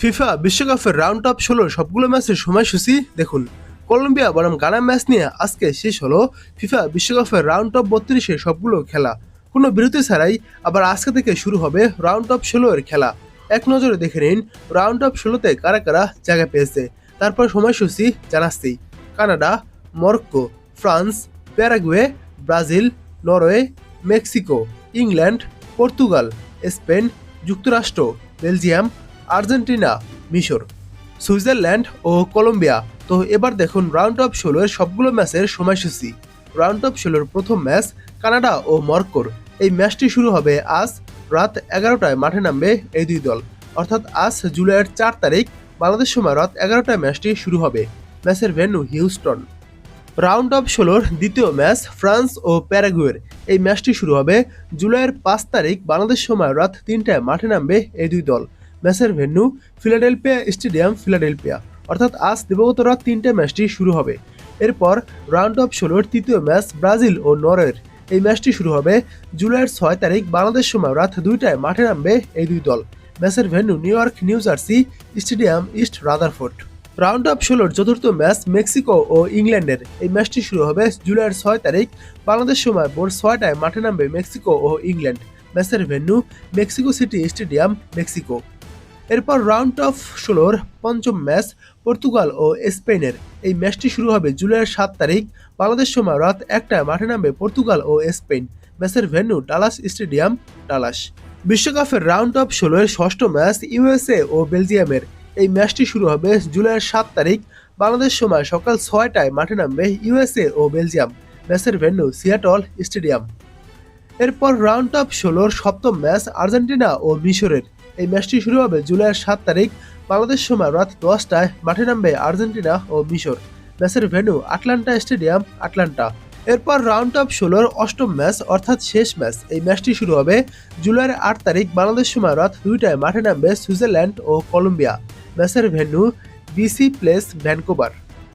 FIFA বিশ্বকাপের round of 16 সবগুলো ম্যাচের সময়সূচি দেখুন। কলম্বিয়া বনাম গানা ম্যাচ নিয়ে আজকে শেষ হলো ফিফা বিশ্বকাপের রাউন্ড অফ 32 সবগুলো খেলা কোনো বিরতি ছাড়াই। আবার আজকে থেকে শুরু হবে রাউন্ড অফ 16 এর খেলা। এক নজরে দেখে নিন রাউন্ড অফ 16তে কারা কারা জায়গা পেয়েছে। তারপর সময়সূচি জানাচ্ছি। Canada, Morocco, France, Paraguay, Brazil, Norway, Mexico, England, Portugal, Spain, যুক্তরাষ্ট্র, বেলজিয়াম, আর্জেন্টিনা, মিশর, সুইজারল্যান্ড ও কলম্বিয়া। তো এবার দেখুন রাউন্ড অফ 16 এর সবগুলো ম্যাচের সময়সূচি। রাউন্ড অফ 16 প্রথম ম্যাচ কানাডা ও মরক্কোর। এই ম্যাচটি শুরু হবে আজ রাত 11টায় মাঠে নামবে এই দুই দল। অর্থাৎ আজ জুলাইয়ের 4 তারিখ বাংলাদেশ সময় রাত 11টায় ম্যাচটি শুরু হবে। ম্যাচের ভেন্যু হিউস্টন। রাউন্ড অফ 16 দ্বিতীয় ম্যাচ ফ্রান্স ও প্যারাগুয়ের। এই ম্যাচটি শুরু হবে জুলাইয়ের 5 তারিখ বাংলাদেশ সময় রাত 3টায় মাঠে নামবে এই দুই দল। ম্যাচের ভেন্যু ফিলাডেলফিয়া স্টেডিয়াম, ফিলাডেলফিয়া। অর্থাৎ আজ দিবাগত রাত 3টায় ম্যাচটি শুরু হবে। এরপর রাউন্ড অফ 16 তৃতীয় ম্যাচ ব্রাজিল ও নরওয়ের। এই ম্যাচটি শুরু হবে জুলাইয়ের 6 তারিখ বাংলাদেশ সময় রাত 2টায় মাঠে নামবে এই দুই দল। ম্যাচের venue new York new jersey stadium, east Rutherford. Round of 16 চতুর্থ ম্যাচ মেক্সিকো ও ইংল্যান্ডের। এই ম্যাচটি শুরু হবে জুলাইয়ের 6 তারিখ বাংলাদেশ সময় ভোর 6টায় মাঠে নামবে মেক্সিকো ও ইংল্যান্ড। ম্যাচের venue Mexico city stadium, Mexico. এরপর রাউন্ড অফ 16 পঞ্চম ম্যাচ পর্তুগাল ও স্পেনের। এই ম্যাচটি শুরু হবে জুলাইয়ের 7 তারিখ বাংলাদেশ সময় রাত 1টায় মাঠে নামবে পর্তুগাল ও স্পেন। ম্যাচের ভেন্যু ডালাস স্টেডিয়াম, ডালাস। বিশ্বকাপের রাউন্ড অফ 16 এর ষষ্ঠ ম্যাচ ইউএসএ ও বেলজিয়ামের। এই ম্যাচটি শুরু হবে জুলাইয়ের 7 তারিখ বাংলাদেশ সময় সকাল 6টায় মাঠে নামবে ইউএসএ ও বেলজিয়াম। ম্যাচের ভেন্যু সিয়াটল স্টেডিয়াম। এরপর রাউন্ড অফ 16 সপ্তম ম্যাচ আর্জেন্টিনা ও মিশরের। এই ম্যাচটি শুরু হবে জুলাইয়ের 7 তারিখ বাংলাদেশ সময় রাত 10টায় মাঠে নামবে আর্জেন্টিনা ও মিশর। ম্যাচের ভেন্যু আটলান্টা স্টেডিয়াম, আটলান্টা। এরপর রাউন্ড অফ 16 অষ্টম ম্যাচ অর্থাৎ শেষ ম্যাচ। এই ম্যাচটি শুরু হবে জুলাইয়ের 8 তারিখ বাংলাদেশ সময় রাত 2টায় মাঠে নামবে সুইজারল্যান্ড ও কলম্বিয়া। ম্যাচের ভেন্যু বিসি প্লেস, ভ্যানকুভার।